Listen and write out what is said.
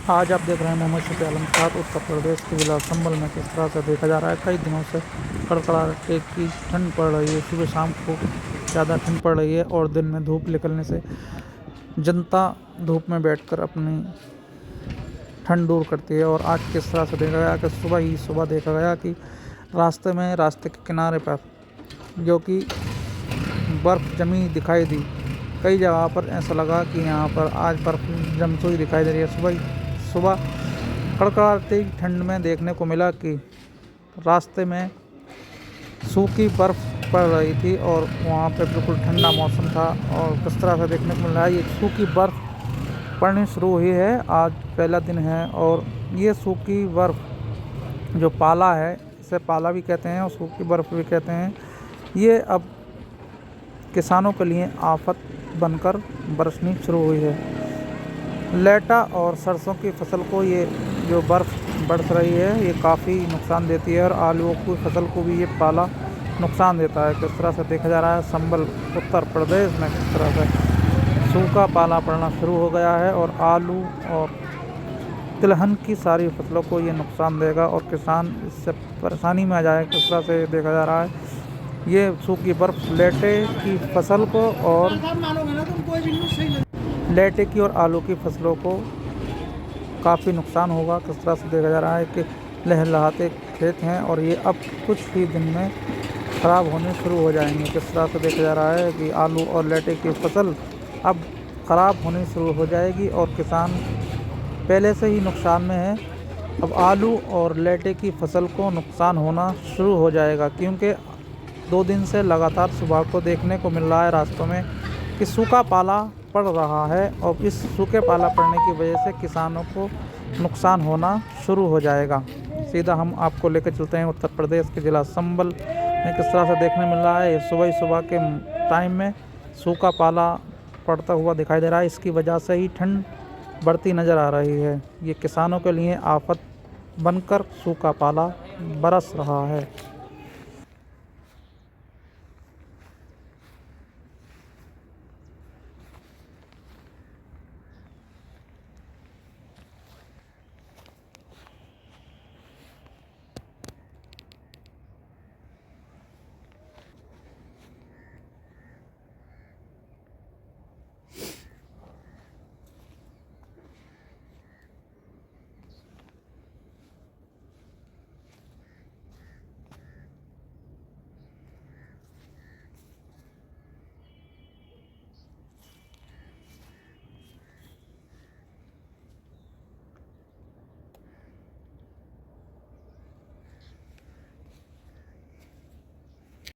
आज आप देख रहे हैं मोहम्मद शफी आलम के साथ उत्तर प्रदेश के जिला संभल में किस तरह से देखा जा रहा है। कई दिनों से कड़कड़ाहट की ठंड पड़ रही है। सुबह शाम को ज़्यादा ठंड पड़ रही है और दिन में धूप निकलने से जनता धूप में बैठकर अपनी ठंड दूर करती है। और आज किस तरह से देखा गया कि सुबह देखा गया कि रास्ते के किनारे पर जो कि बर्फ़ जमी दिखाई दी। कई जगह पर ऐसा लगा कि यहाँ पर आज बर्फ़ जमती हुई दिखाई दे रही है। सुबह कड़कड़ाती ठंड में देखने को मिला कि रास्ते में सूखी बर्फ़ पड़ रही थी और वहाँ पे बिल्कुल ठंडा मौसम था। और किस तरह से देखने को मिला, ये सूखी बर्फ़ पड़नी शुरू हुई है। आज पहला दिन है और ये सूखी बर्फ़ जो पाला है, इसे पाला भी कहते हैं और सूखी बर्फ़ भी कहते हैं, ये अब किसानों के लिए आफत बनकर बरसनी शुरू हुई है। लेटा और सरसों की फसल को ये जो बर्फ़ बरस रही है, ये काफ़ी नुकसान देती है और आलूओं की फसल को भी ये पाला नुकसान देता है। किस तरह से देखा जा रहा है संभल उत्तर प्रदेश में किस तरह से सूखा पाला पड़ना शुरू हो गया है और आलू और तिलहन की सारी फसलों को ये नुकसान देगा और किसान इससे परेशानी में आ जाए। किस तरह से देखा जा रहा है, ये सूखी बर्फ़ लेटे की और आलू की फसलों को काफ़ी नुकसान होगा। किस तरह से देखा जा रहा है कि लहलहाते खेत हैं और ये अब कुछ ही दिन में ख़राब होने शुरू हो जाएंगे। किस तरह से देखा जा रहा है कि आलू और लेटे की फसल अब ख़राब होनी शुरू हो जाएगी और किसान पहले से ही नुकसान में है। अब आलू और लेटे की फसल को नुकसान होना शुरू हो जाएगा क्योंकि 2 दिन से लगातार सुबह को देखने को मिल रहा है रास्तों में कि सूखा पाला पड़ रहा है और इस सूखे पाला पड़ने की वजह से किसानों को नुकसान होना शुरू हो जाएगा। सीधा हम आपको लेकर चलते हैं उत्तर प्रदेश के ज़िला संभल में किस तरह से देखने मिल रहा है। सुबह के टाइम में सूखा पाला पड़ता हुआ दिखाई दे रहा है। इसकी वजह से ही ठंड बढ़ती नज़र आ रही है। ये किसानों के लिए आफत बनकर सूखा पाला बरस रहा है।